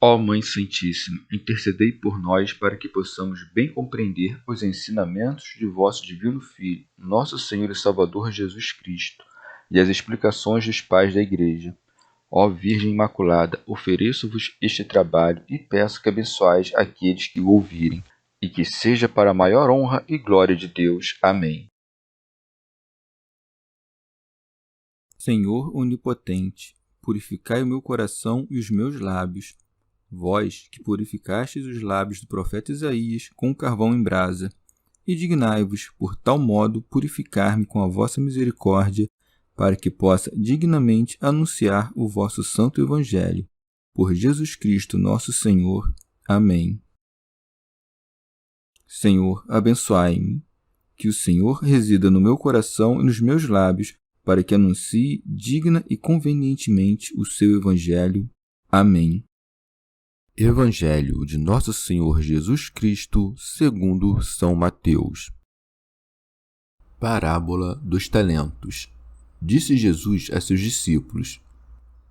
Ó Mãe Santíssima, intercedei por nós para que possamos bem compreender os ensinamentos de vosso Divino Filho, nosso Senhor e Salvador Jesus Cristo, e as explicações dos pais da Igreja. Ó Virgem Imaculada, ofereço-vos este trabalho e peço que abençoais aqueles que o ouvirem, e que seja para a maior honra e glória de Deus. Amém. Senhor onipotente, purificai o meu coração e os meus lábios. Vós, que purificastes os lábios do profeta Isaías com carvão em brasa, e dignai-vos, por tal modo, purificar-me com a vossa misericórdia, para que possa dignamente anunciar o vosso santo Evangelho. Por Jesus Cristo nosso Senhor. Amém. Senhor, abençoai-me. Que o Senhor resida no meu coração e nos meus lábios, para que anuncie digna e convenientemente o seu Evangelho. Amém. Evangelho de Nosso Senhor Jesus Cristo, segundo São Mateus. Parábola dos talentos. Disse Jesus a seus discípulos: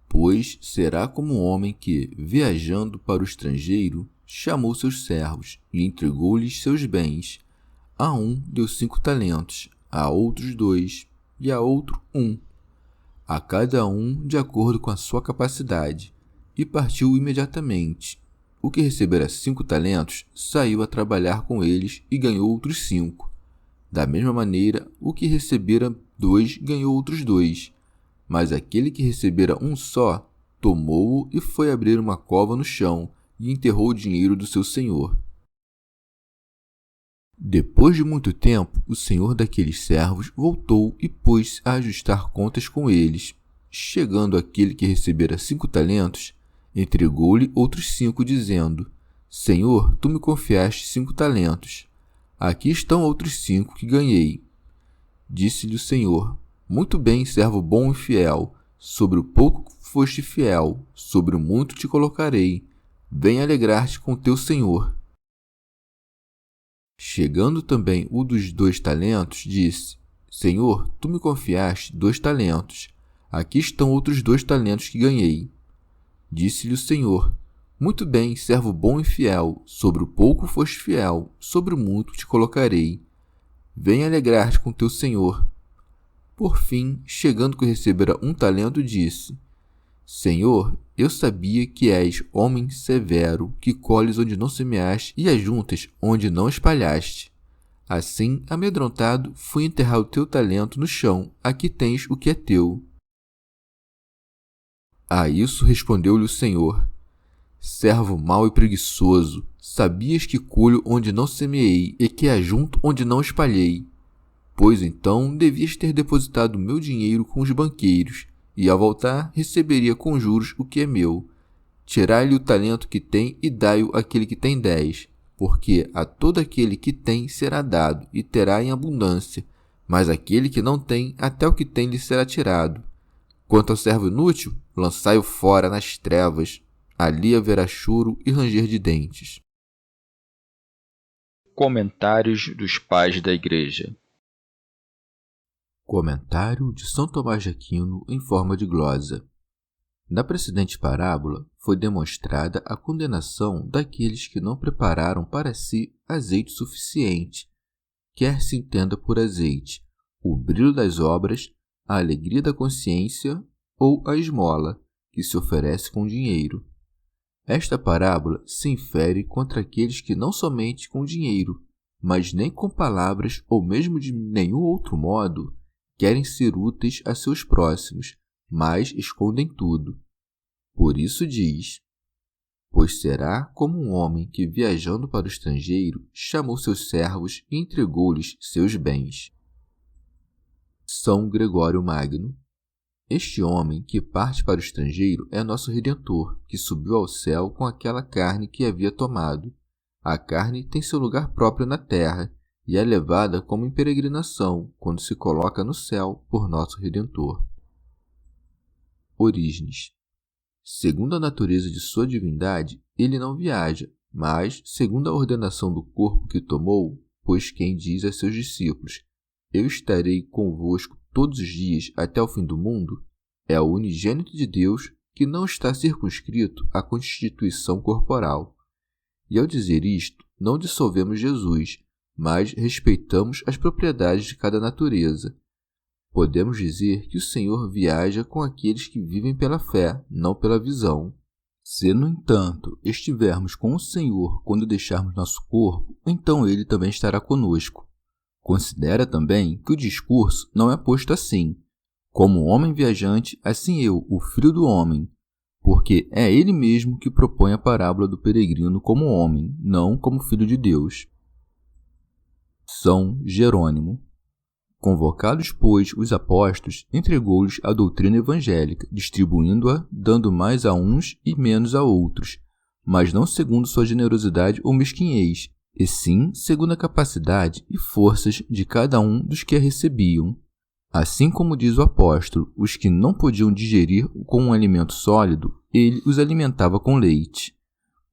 Pois será como um homem que, viajando para o estrangeiro, chamou seus servos e entregou-lhes seus bens. A um deu 5 talentos, a outros 2, e a outro 1, a cada um de acordo com a sua capacidade, e partiu imediatamente. O que recebera 5 talentos saiu a trabalhar com eles e ganhou outros 5. Da mesma maneira, o que recebera 2 ganhou outros 2. Mas aquele que recebera 1 só, tomou-o e foi abrir uma cova no chão e enterrou o dinheiro do seu senhor. Depois de muito tempo, o senhor daqueles servos voltou e pôs-se a ajustar contas com eles. Chegando aquele que recebera 5 talentos, entregou-lhe outros 5, dizendo: Senhor, tu me confiaste 5 talentos. Aqui estão outros 5 que ganhei. Disse-lhe o senhor: Muito bem, servo bom e fiel. Sobre o pouco foste fiel, sobre o muito te colocarei. Vem alegrar-te com teu senhor. Chegando também o dos 2 talentos, disse: Senhor, tu me confiaste 2 talentos. Aqui estão outros 2 talentos que ganhei. Disse-lhe o Senhor: Muito bem, servo bom e fiel. Sobre o pouco foste fiel, sobre o muito te colocarei. Vem alegrar-te com teu senhor. Por fim, chegando que recebera 1 talento, disse: Senhor, eu sabia que és homem severo, que colhes onde não semeaste e ajuntas onde não espalhaste. Assim, amedrontado, fui enterrar o teu talento no chão. Aqui tens o que é teu. A isso respondeu-lhe o Senhor: Servo mau e preguiçoso, sabias que colho onde não semeei e que ajunto onde não espalhei. Pois então devias ter depositado o meu dinheiro com os banqueiros, e ao voltar receberia com juros o que é meu. Tirai-lhe o talento que tem e dai-o àquele que tem 10, porque a todo aquele que tem será dado e terá em abundância, mas aquele que não tem, até o que tem lhe será tirado. Quanto ao servo inútil, lançai-o fora nas trevas, ali haverá choro e ranger de dentes. Comentários dos Pais da Igreja. Comentário de São Tomás de Aquino em forma de glosa. Na precedente parábola, foi demonstrada a condenação daqueles que não prepararam para si azeite suficiente, quer se entenda por azeite o brilho das obras, a alegria da consciência ou a esmola, que se oferece com dinheiro. Esta parábola se infere contra aqueles que não somente com dinheiro, mas nem com palavras ou mesmo de nenhum outro modo, querem ser úteis a seus próximos, mas escondem tudo. Por isso diz: Pois será como um homem que, viajando para o estrangeiro, chamou seus servos e entregou-lhes seus bens. São Gregório Magno. Este homem que parte para o estrangeiro é nosso Redentor, que subiu ao céu com aquela carne que havia tomado. A carne tem seu lugar próprio na terra, e é levada como em peregrinação, quando se coloca no céu por nosso Redentor. Orígenes. Segundo a natureza de sua divindade, ele não viaja, mas, segundo a ordenação do corpo que tomou, pois quem diz a seus discípulos: Eu estarei convosco todos os dias até o fim do mundo, é o unigênito de Deus que não está circunscrito à constituição corporal. E ao dizer isto, não dissolvemos Jesus, mas respeitamos as propriedades de cada natureza. Podemos dizer que o Senhor viaja com aqueles que vivem pela fé, não pela visão. Se, no entanto, estivermos com o Senhor quando deixarmos nosso corpo, então Ele também estará conosco. Considera também que o discurso não é posto assim: como homem viajante, assim eu, o Filho do Homem, porque é Ele mesmo que propõe a parábola do peregrino como homem, não como Filho de Deus. São Jerônimo. Convocados, pois, os apóstolos, entregou-lhes a doutrina evangélica, distribuindo-a, dando mais a uns e menos a outros, mas não segundo sua generosidade ou mesquinhez, e sim segundo a capacidade e forças de cada um dos que a recebiam. Assim como diz o apóstolo, os que não podiam digerir com um alimento sólido, ele os alimentava com leite.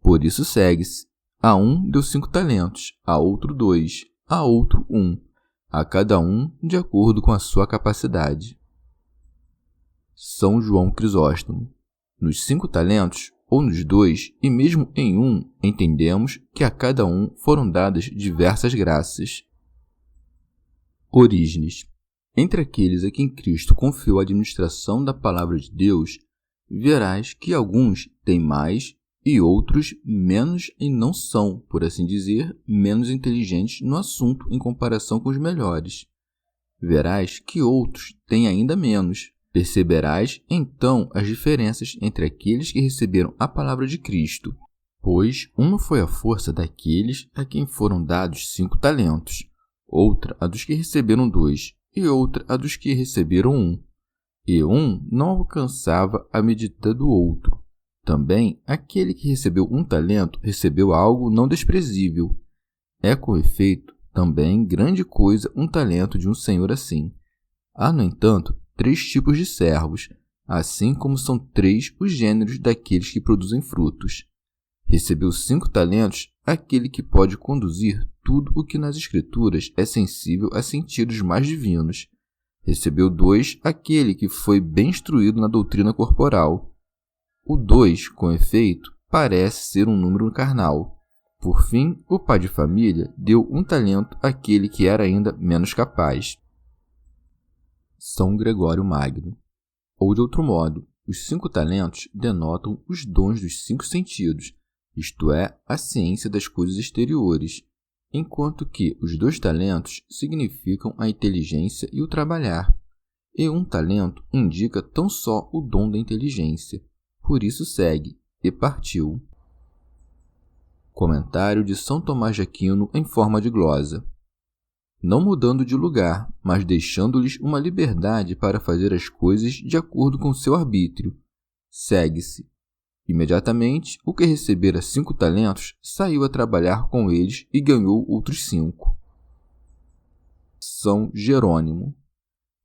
Por isso segue-se: a um deu 5 talentos, a outro 2, a outro 1, a cada um de acordo com a sua capacidade. São João Crisóstomo. Nos 5 talentos, ou nos 2, e mesmo em 1, entendemos que a cada um foram dadas diversas graças. Orígenes. Entre aqueles a quem Cristo confiou a administração da palavra de Deus, verás que alguns têm mais e outros menos e não são, por assim dizer, menos inteligentes no assunto em comparação com os melhores. Verás que outros têm ainda menos. Perceberás, então, as diferenças entre aqueles que receberam a palavra de Cristo, pois uma foi a força daqueles a quem foram dados 5 talentos, outra a dos que receberam 2, e outra a dos que receberam 1. E um não alcançava a medida do outro. Também, aquele que recebeu 1 talento recebeu algo não desprezível. É, com efeito, também grande coisa 1 talento de um senhor assim. Há, no entanto, 3 tipos de servos, assim como são 3 os gêneros daqueles que produzem frutos. Recebeu 5 talentos aquele que pode conduzir tudo o que nas Escrituras é sensível a sentidos mais divinos. Recebeu 2 aquele que foi bem instruído na doutrina corporal. O 2, com efeito, parece ser um número carnal. Por fim, o pai de família deu 1 talento àquele que era ainda menos capaz. São Gregório Magno. Ou, de outro modo, os 5 talentos denotam os dons dos 5 sentidos, isto é, a ciência das coisas exteriores, enquanto que os 2 talentos significam a inteligência e o trabalhar, e 1 talento indica tão só o dom da inteligência. Por isso segue: e partiu. Comentário de São Tomás de Aquino em forma de glosa. Não mudando de lugar, mas deixando-lhes uma liberdade para fazer as coisas de acordo com seu arbítrio. Segue-se: imediatamente, o que recebera 5 talentos saiu a trabalhar com eles e ganhou outros 5. São Jerônimo.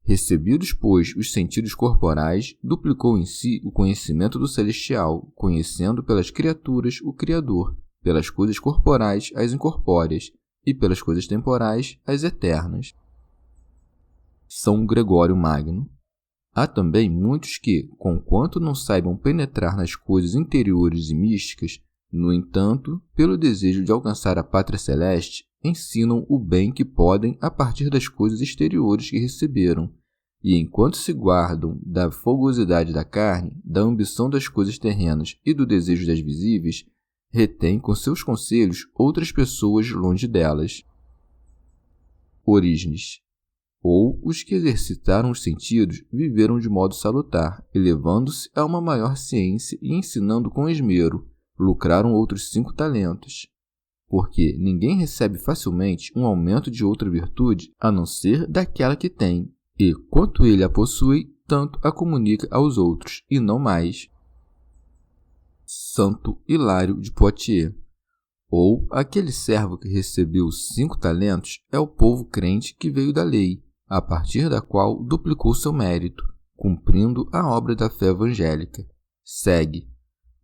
Recebidos, pois, os sentidos corporais, duplicou em si o conhecimento do celestial, conhecendo pelas criaturas o Criador, pelas coisas corporais as incorpóreas, e pelas coisas temporais as eternas. São Gregório Magno. Há também muitos que, conquanto não saibam penetrar nas coisas interiores e místicas, no entanto, pelo desejo de alcançar a pátria celeste, ensinam o bem que podem a partir das coisas exteriores que receberam, e enquanto se guardam da fogosidade da carne, da ambição das coisas terrenas e do desejo das visíveis, retêm com seus conselhos outras pessoas longe delas. Orígenes. Ou os que exercitaram os sentidos viveram de modo salutar, elevando-se a uma maior ciência e ensinando com esmero, lucraram outros 5 talentos. Porque ninguém recebe facilmente um aumento de outra virtude a não ser daquela que tem, e quanto ele a possui, tanto a comunica aos outros, e não mais. Santo Hilário de Poitiers. Ou aquele servo que recebeu 5 talentos é o povo crente que veio da lei, a partir da qual duplicou seu mérito, cumprindo a obra da fé evangélica. Segue: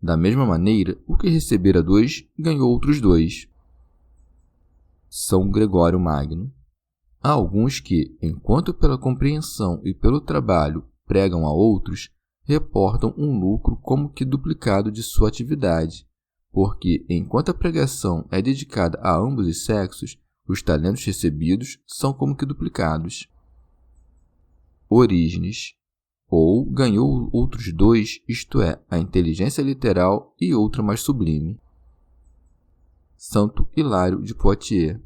da mesma maneira, o que recebera 2 ganhou outros 2. São Gregório Magno. Há alguns que, enquanto pela compreensão e pelo trabalho pregam a outros, reportam um lucro como que duplicado de sua atividade, porque, enquanto a pregação é dedicada a ambos os sexos, os talentos recebidos são como que duplicados. Orígenes, ou ganhou outros 2, isto é, a inteligência literal e outra mais sublime. Santo Hilário de Poitiers,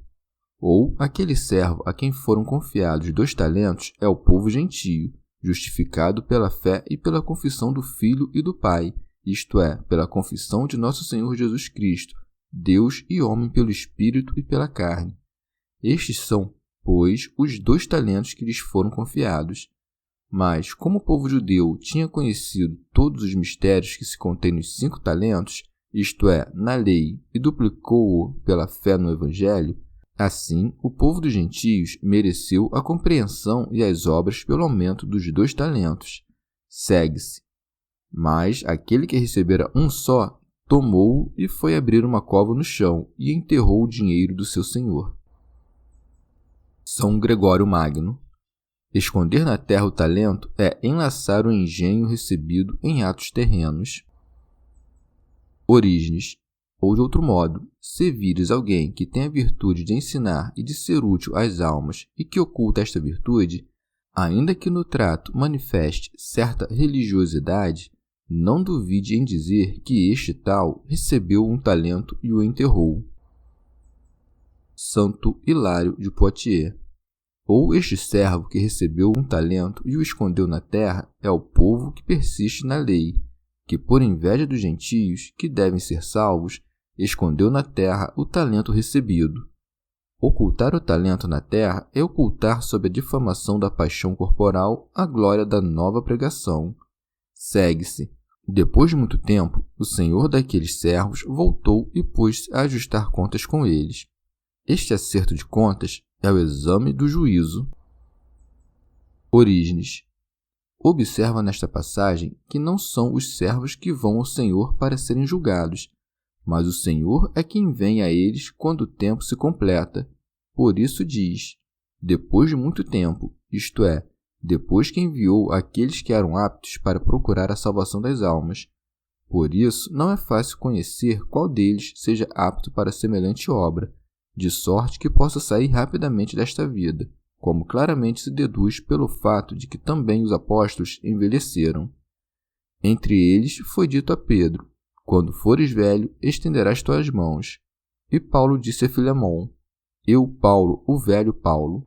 ou aquele servo a quem foram confiados 2 talentos é o povo gentio, justificado pela fé e pela confissão do Filho e do Pai, isto é, pela confissão de nosso Senhor Jesus Cristo, Deus e homem pelo Espírito e pela carne. Estes são, pois, os 2 talentos que lhes foram confiados. Mas, como o povo judeu tinha conhecido todos os mistérios que se contêm nos 5 talentos, isto é, na lei, e duplicou-o pela fé no Evangelho, assim o povo dos gentios mereceu a compreensão e as obras pelo aumento dos 2 talentos. Segue-se. Mas aquele que recebera um só, tomou-o e foi abrir uma cova no chão e enterrou o dinheiro do seu senhor. São Gregório Magno. Esconder na terra o talento é enlaçar o engenho recebido em atos terrenos. Orígenes, ou de outro modo, se vires alguém que tem a virtude de ensinar e de ser útil às almas e que oculta esta virtude, ainda que no trato manifeste certa religiosidade, não duvide em dizer que este tal recebeu um talento e o enterrou. Santo Hilário de Poitiers, ou este servo que recebeu um talento e o escondeu na terra é o povo que persiste na lei, que por inveja dos gentios, que devem ser salvos, escondeu na terra o talento recebido. Ocultar o talento na terra é ocultar sob a difamação da paixão corporal a glória da nova pregação. Segue-se. Depois de muito tempo, o senhor daqueles servos voltou e pôs-se a ajustar contas com eles. Este acerto de contas é o exame do juízo. Orígenes. Observa nesta passagem que não são os servos que vão ao Senhor para serem julgados, mas o Senhor é quem vem a eles quando o tempo se completa. Por isso diz, depois de muito tempo, isto é, depois que enviou aqueles que eram aptos para procurar a salvação das almas. Por isso, não é fácil conhecer qual deles seja apto para semelhante obra, de sorte que possa sair rapidamente desta vida, como claramente se deduz pelo fato de que também os apóstolos envelheceram. Entre eles foi dito a Pedro, quando fores velho, estenderás tuas mãos. E Paulo disse a Filemon, eu, Paulo, o velho Paulo.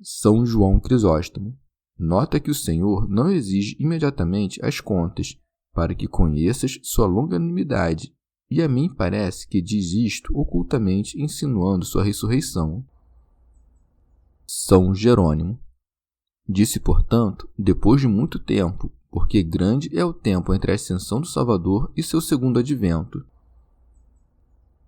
São João Crisóstomo. Nota que o Senhor não exige imediatamente as contas, para que conheças sua longanimidade, e a mim parece que diz isto ocultamente insinuando sua ressurreição. São Jerônimo. Disse, portanto, depois de muito tempo, porque grande é o tempo entre a ascensão do Salvador e seu segundo advento.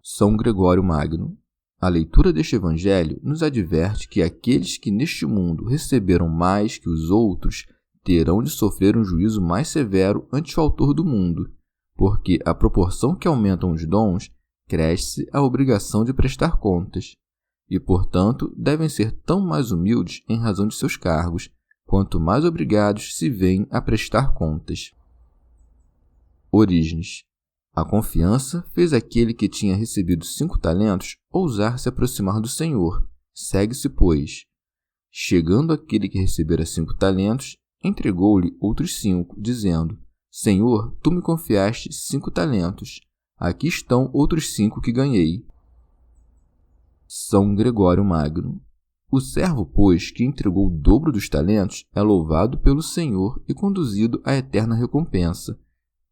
São Gregório Magno. A leitura deste Evangelho nos adverte que aqueles que neste mundo receberam mais que os outros terão de sofrer um juízo mais severo ante o Autor do mundo, porque à proporção que aumentam os dons, cresce a obrigação de prestar contas, e, portanto, devem ser tão mais humildes em razão de seus cargos, quanto mais obrigados se veem a prestar contas. Orígenes. A confiança fez aquele que tinha recebido 5 talentos ousar se aproximar do Senhor. Segue-se, pois. Chegando aquele que recebera 5 talentos, entregou-lhe outros 5, dizendo, Senhor, tu me confiaste 5 talentos. Aqui estão outros 5 que ganhei. São Gregório Magno. O servo, pois, que entregou o dobro dos talentos, é louvado pelo Senhor e conduzido à eterna recompensa.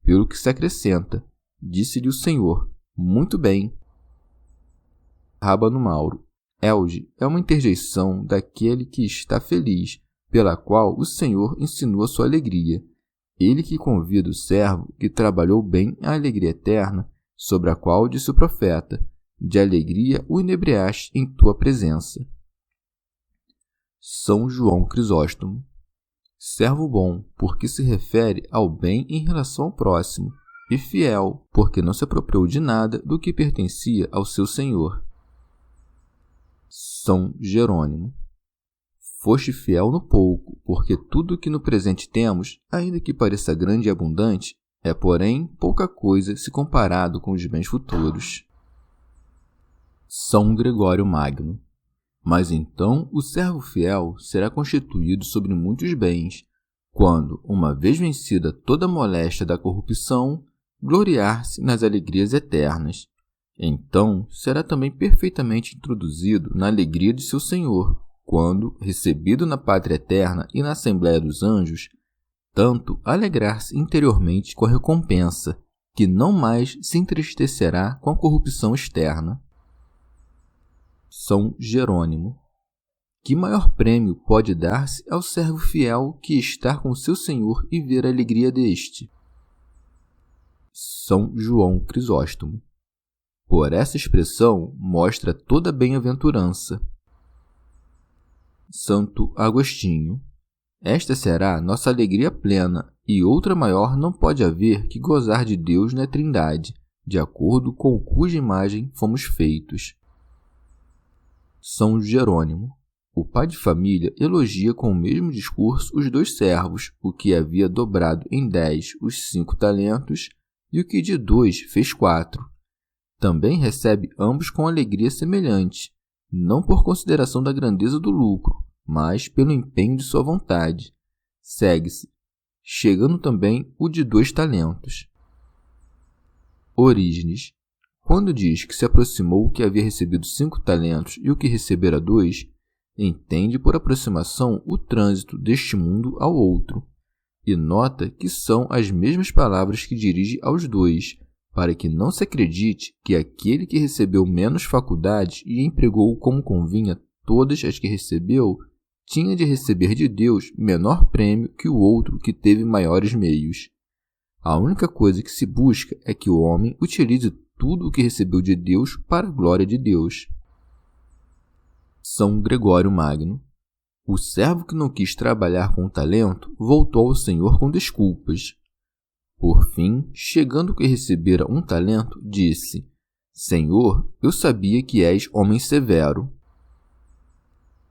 Pelo que se acrescenta, disse-lhe o Senhor, muito bem. Rábano Mauro. Elge é uma interjeição daquele que está feliz, pela qual o Senhor insinua sua alegria. Ele que convida o servo que trabalhou bem à alegria eterna, sobre a qual disse o profeta, de alegria o inebriaste em tua presença. São João Crisóstomo. Servo bom, porque se refere ao bem em relação ao próximo, e fiel, porque não se apropriou de nada do que pertencia ao seu senhor. São Jerônimo. foste fiel no pouco, porque tudo o que no presente temos, ainda que pareça grande e abundante, é, porém, pouca coisa se comparado com os bens futuros. São Gregório Magno. Mas então o servo fiel será constituído sobre muitos bens, quando, uma vez vencida toda a moléstia da corrupção, gloriar-se nas alegrias eternas. Então será também perfeitamente introduzido na alegria de seu Senhor, quando, recebido na pátria eterna e na Assembleia dos Anjos, tanto alegrar-se interiormente com a recompensa, que não mais se entristecerá com a corrupção externa. São Jerônimo. Que maior prêmio pode dar-se ao servo fiel que estar com seu Senhor e ver a alegria deste? São João Crisóstomo. Por essa expressão mostra toda a bem-aventurança. Santo Agostinho. Esta será nossa alegria plena, e outra maior não pode haver que gozar de Deus na Trindade, de acordo com cuja imagem fomos feitos. São Jerônimo. O pai de família elogia com o mesmo discurso os 2 servos, o que havia dobrado em 10 os 5 talentos, e o que de 2 fez 4. Também recebe ambos com alegria semelhante, não por consideração da grandeza do lucro, mas pelo empenho de sua vontade. Segue-se, chegando também o de 2 talentos. Orígenes. Quando diz que se aproximou o que havia recebido 5 talentos e o que recebera 2, entende por aproximação o trânsito deste mundo ao outro, e nota que são as mesmas palavras que dirige aos 2, para que não se acredite que aquele que recebeu menos faculdades e empregou como convinha todas as que recebeu, tinha de receber de Deus menor prêmio que o outro que teve maiores meios. A única coisa que se busca é que o homem utilize tudo o que recebeu de Deus para a glória de Deus. São Gregório Magno. O servo que não quis trabalhar com o talento voltou ao Senhor com desculpas. Por fim, chegando que recebera 1 talento, disse: Senhor, eu sabia que és homem severo.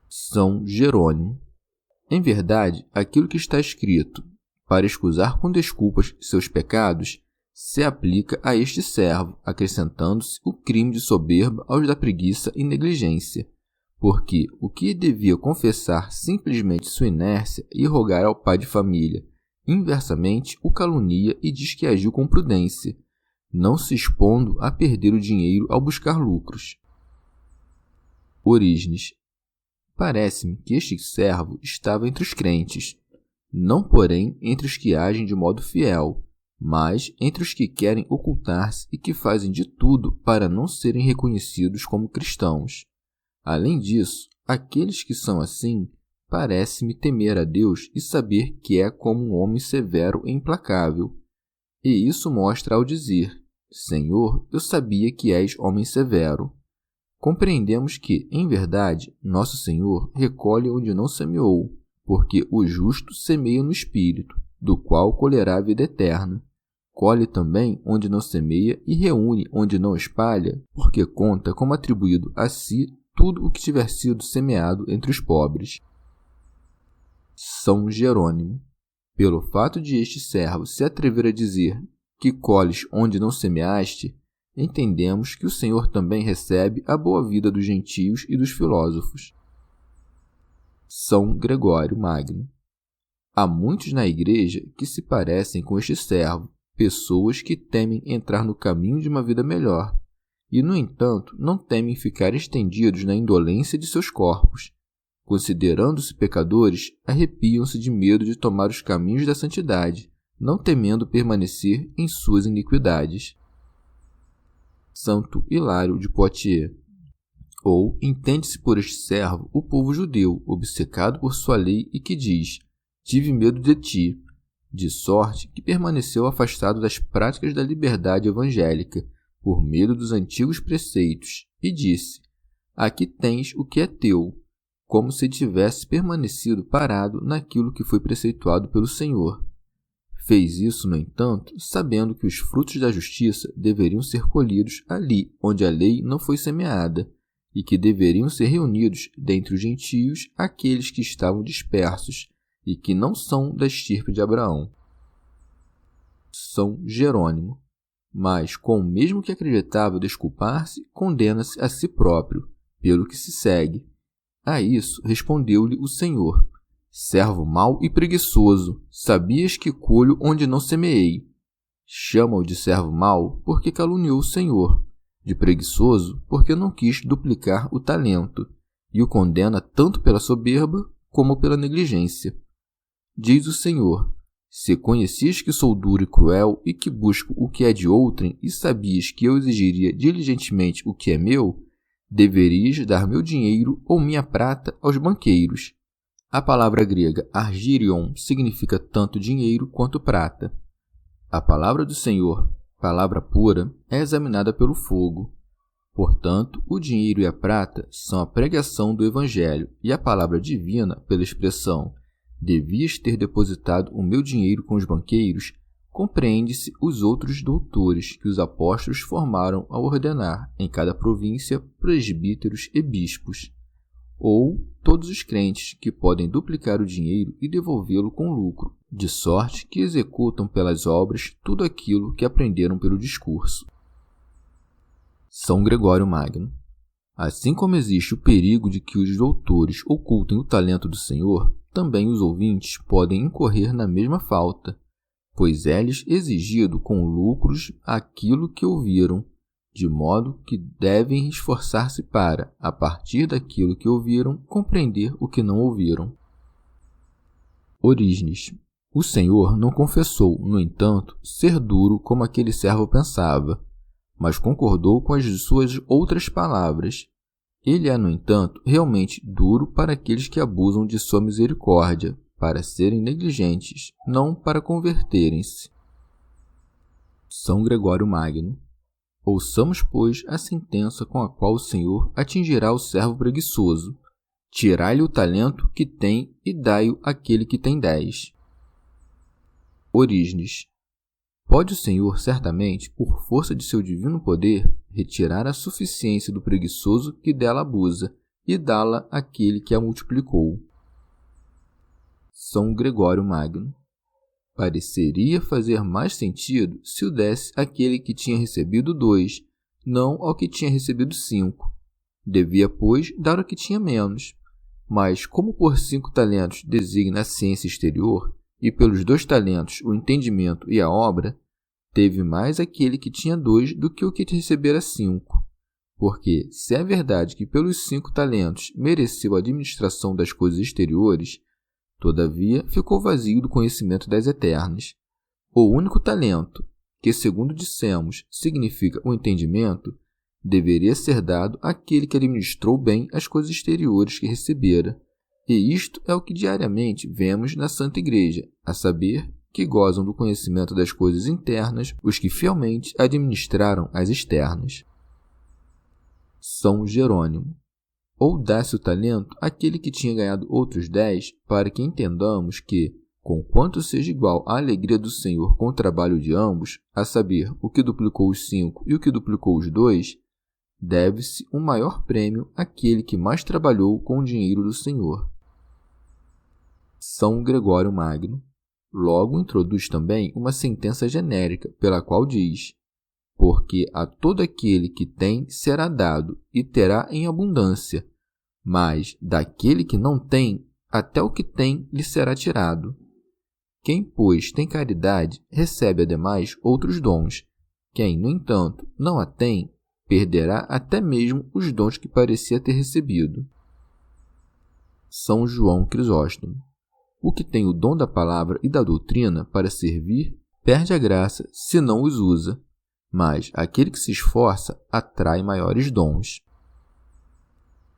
São Jerônimo. Em verdade, aquilo que está escrito, para escusar com desculpas seus pecados, se aplica a este servo, acrescentando-se o crime de soberba aos da preguiça e negligência, porque o que devia confessar simplesmente sua inércia e rogar ao pai de família, inversamente o calunia e diz que agiu com prudência, não se expondo a perder o dinheiro ao buscar lucros. Orígenes. Parece-me que este servo estava entre os crentes, não porém entre os que agem de modo fiel, mas entre os que querem ocultar-se e que fazem de tudo para não serem reconhecidos como cristãos. Além disso, aqueles que são assim, parece-me temer a Deus e saber que é como um homem severo e implacável. E isso mostra ao dizer: Senhor, eu sabia que és homem severo. Compreendemos que, em verdade, nosso Senhor recolhe onde não semeou, porque o justo semeia no Espírito, do qual colherá a vida eterna. Colhe também onde não semeia e reúne onde não espalha, porque conta como atribuído a si tudo o que tiver sido semeado entre os pobres. São Jerônimo. Pelo fato de este servo se atrever a dizer que colhes onde não semeaste, entendemos que o Senhor também recebe a boa vida dos gentios e dos filósofos. São Gregório Magno. Há muitos na igreja que se parecem com este servo, pessoas que temem entrar no caminho de uma vida melhor, e, no entanto, não temem ficar estendidos na indolência de seus corpos. Considerando-se pecadores, arrepiam-se de medo de tomar os caminhos da santidade, não temendo permanecer em suas iniquidades. Santo Hilário de Poitiers. Ou entende-se por este servo o povo judeu, obcecado por sua lei e que diz: tive medo de ti, de sorte que permaneceu afastado das práticas da liberdade evangélica, por medo dos antigos preceitos, e disse: aqui tens o que é teu, como se tivesse permanecido parado naquilo que foi preceituado pelo Senhor. Fez isso, no entanto, sabendo que os frutos da justiça deveriam ser colhidos ali onde a lei não foi semeada, e que deveriam ser reunidos dentre os gentios aqueles que estavam dispersos e que não são da estirpe de Abraão. São Jerônimo, mas com o mesmo que acreditava desculpar-se, condena-se a si próprio, pelo que se segue. A isso respondeu-lhe o Senhor: servo mau e preguiçoso, sabias que colho onde não semeei. Chama-o de servo mau, porque caluniou o Senhor, de preguiçoso, porque não quis duplicar o talento, e o condena tanto pela soberba como pela negligência. Diz o Senhor: se conhecias que sou duro e cruel, e que busco o que é de outrem, e sabias que eu exigiria diligentemente o que é meu, deverias dar meu dinheiro ou minha prata aos banqueiros. A palavra grega argirion significa tanto dinheiro quanto prata. A palavra do Senhor, palavra pura, é examinada pelo fogo. Portanto, o dinheiro e a prata são a pregação do Evangelho, e a palavra divina, pela expressão devias ter depositado o meu dinheiro com os banqueiros, compreende-se os outros doutores que os apóstolos formaram ao ordenar em cada província presbíteros e bispos, ou todos os crentes que podem duplicar o dinheiro e devolvê-lo com lucro, de sorte que executam pelas obras tudo aquilo que aprenderam pelo discurso. São Gregório Magno. Assim como existe o perigo de que os doutores ocultem o talento do Senhor, também os ouvintes podem incorrer na mesma falta, pois é-lhes exigido com lucros aquilo que ouviram, de modo que devem esforçar-se para, a partir daquilo que ouviram, compreender o que não ouviram. Orígenes. O Senhor não confessou, no entanto, ser duro como aquele servo pensava, mas concordou com as suas outras palavras. Ele é, no entanto, realmente duro para aqueles que abusam de sua misericórdia, para serem negligentes, não para converterem-se. São Gregório Magno. Ouçamos, pois, a sentença com a qual o Senhor atingirá o servo preguiçoso. Tirai-lhe o talento que tem e dai-o àquele que tem 10. Orígenes. Pode o Senhor, certamente, por força de seu divino poder, retirar a suficiência do preguiçoso que dela abusa e dá-la àquele que a multiplicou. São Gregório Magno. Pareceria fazer mais sentido se o desse àquele que tinha recebido 2, não ao que tinha recebido 5. Devia, pois, dar ao que tinha menos. Mas, como por 5 talentos designa a ciência exterior, e pelos 2 talentos o entendimento e a obra, teve mais aquele que tinha 2 do que o que recebera 5. Porque, se é verdade que pelos 5 talentos mereceu a administração das coisas exteriores, todavia ficou vazio do conhecimento das eternas. O único talento, que, segundo dissemos, significa o entendimento, deveria ser dado àquele que administrou bem as coisas exteriores que recebera. E isto é o que diariamente vemos na Santa Igreja, a saber, que gozam do conhecimento das coisas internas os que fielmente administraram as externas. São Jerônimo. Ou dá-se o talento àquele que tinha ganhado outros 10, para que entendamos que, conquanto seja igual à alegria do Senhor com o trabalho de ambos, a saber, o que duplicou os 5 e o que duplicou os 2, deve-se um maior prêmio àquele que mais trabalhou com o dinheiro do Senhor. São Gregório Magno. Logo introduz também uma sentença genérica, pela qual diz: porque a todo aquele que tem será dado, e terá em abundância, mas daquele que não tem, até o que tem lhe será tirado. Quem, pois, tem caridade, recebe ademais outros dons. Quem, no entanto, não a tem, perderá até mesmo os dons que parecia ter recebido. São João Crisóstomo. O que tem o dom da palavra e da doutrina para servir, perde a graça se não os usa, mas aquele que se esforça atrai maiores dons.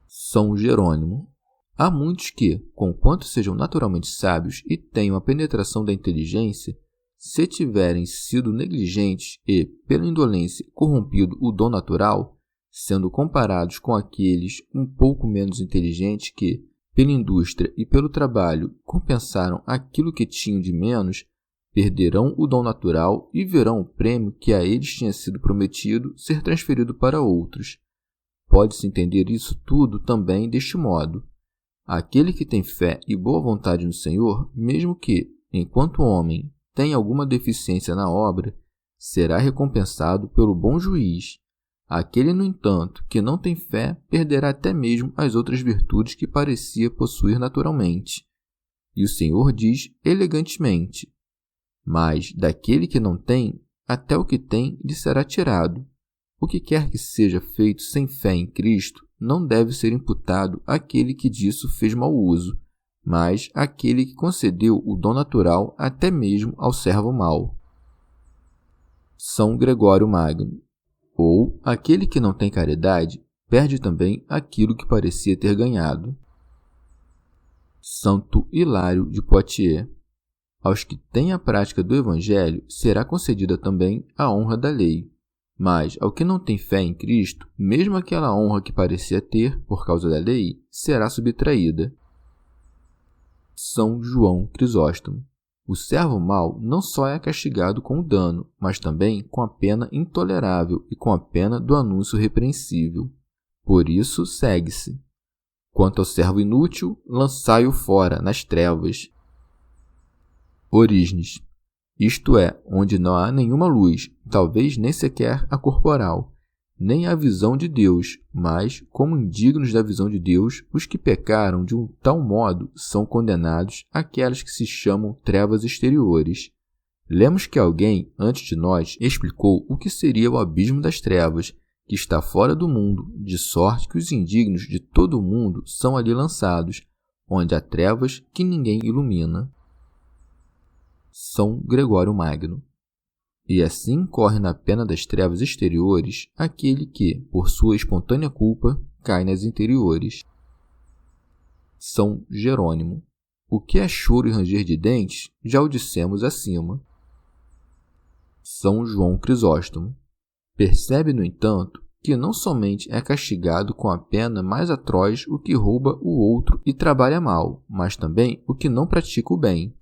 São Jerônimo. Há muitos que, conquanto sejam naturalmente sábios e tenham a penetração da inteligência, se tiverem sido negligentes e, pela indolência, corrompido o dom natural, sendo comparados com aqueles um pouco menos inteligentes que, pela indústria e pelo trabalho, compensaram aquilo que tinham de menos, perderão o dom natural e verão o prêmio que a eles tinha sido prometido ser transferido para outros. Pode-se entender isso tudo também deste modo. Aquele que tem fé e boa vontade no Senhor, mesmo que, enquanto homem, tenha alguma deficiência na obra, será recompensado pelo bom juiz. Aquele, no entanto, que não tem fé, perderá até mesmo as outras virtudes que parecia possuir naturalmente. E o Senhor diz elegantemente: mas daquele que não tem, até o que tem lhe será tirado. O que quer que seja feito sem fé em Cristo não deve ser imputado àquele que disso fez mau uso, mas àquele que concedeu o dom natural até mesmo ao servo mau. São Gregório Magno. Ou, aquele que não tem caridade, perde também aquilo que parecia ter ganhado. Santo Hilário de Poitiers. Aos que têm a prática do Evangelho será concedida também a honra da lei. Mas, ao que não tem fé em Cristo, mesmo aquela honra que parecia ter por causa da lei, será subtraída. São João Crisóstomo. O servo mau não só é castigado com o dano, mas também com a pena intolerável e com a pena do anúncio repreensível. Por isso, segue-se: quanto ao servo inútil, lançai-o fora, nas trevas. Orígenes. Isto é, onde não há nenhuma luz, talvez nem sequer a corporal, nem a visão de Deus, mas, como indignos da visão de Deus, os que pecaram de um tal modo são condenados àquelas que se chamam trevas exteriores. Lemos que alguém, antes de nós, explicou o que seria o abismo das trevas, que está fora do mundo, de sorte que os indignos de todo o mundo são ali lançados, onde há trevas que ninguém ilumina. São Gregório Magno. E assim corre na pena das trevas exteriores aquele que, por sua espontânea culpa, cai nas interiores. São Jerônimo. O que é choro e ranger de dentes, já o dissemos acima. São João Crisóstomo. Percebe, no entanto, que não somente é castigado com a pena mais atroz o que rouba o outro e trabalha mal, mas também o que não pratica o bem.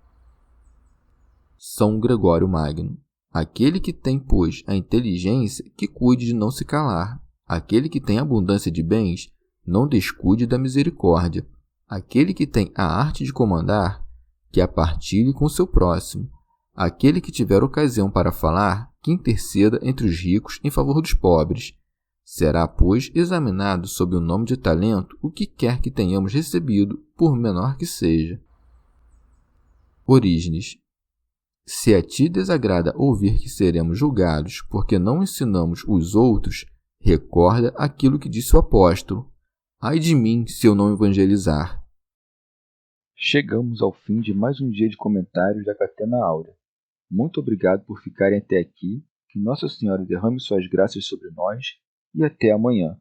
São Gregório Magno. Aquele que tem, pois, a inteligência, que cuide de não se calar. Aquele que tem abundância de bens, não descuide da misericórdia. Aquele que tem a arte de comandar, que a partilhe com seu próximo. Aquele que tiver ocasião para falar, que interceda entre os ricos em favor dos pobres. Será, pois, examinado sob o nome de talento o que quer que tenhamos recebido, por menor que seja. Orígenes. Se a ti desagrada ouvir que seremos julgados porque não ensinamos os outros, recorda aquilo que disse o apóstolo: ai de mim se eu não evangelizar. Chegamos ao fim de mais um dia de comentários da Catena Áurea. Muito obrigado por ficarem até aqui, que Nossa Senhora derrame suas graças sobre nós e até amanhã.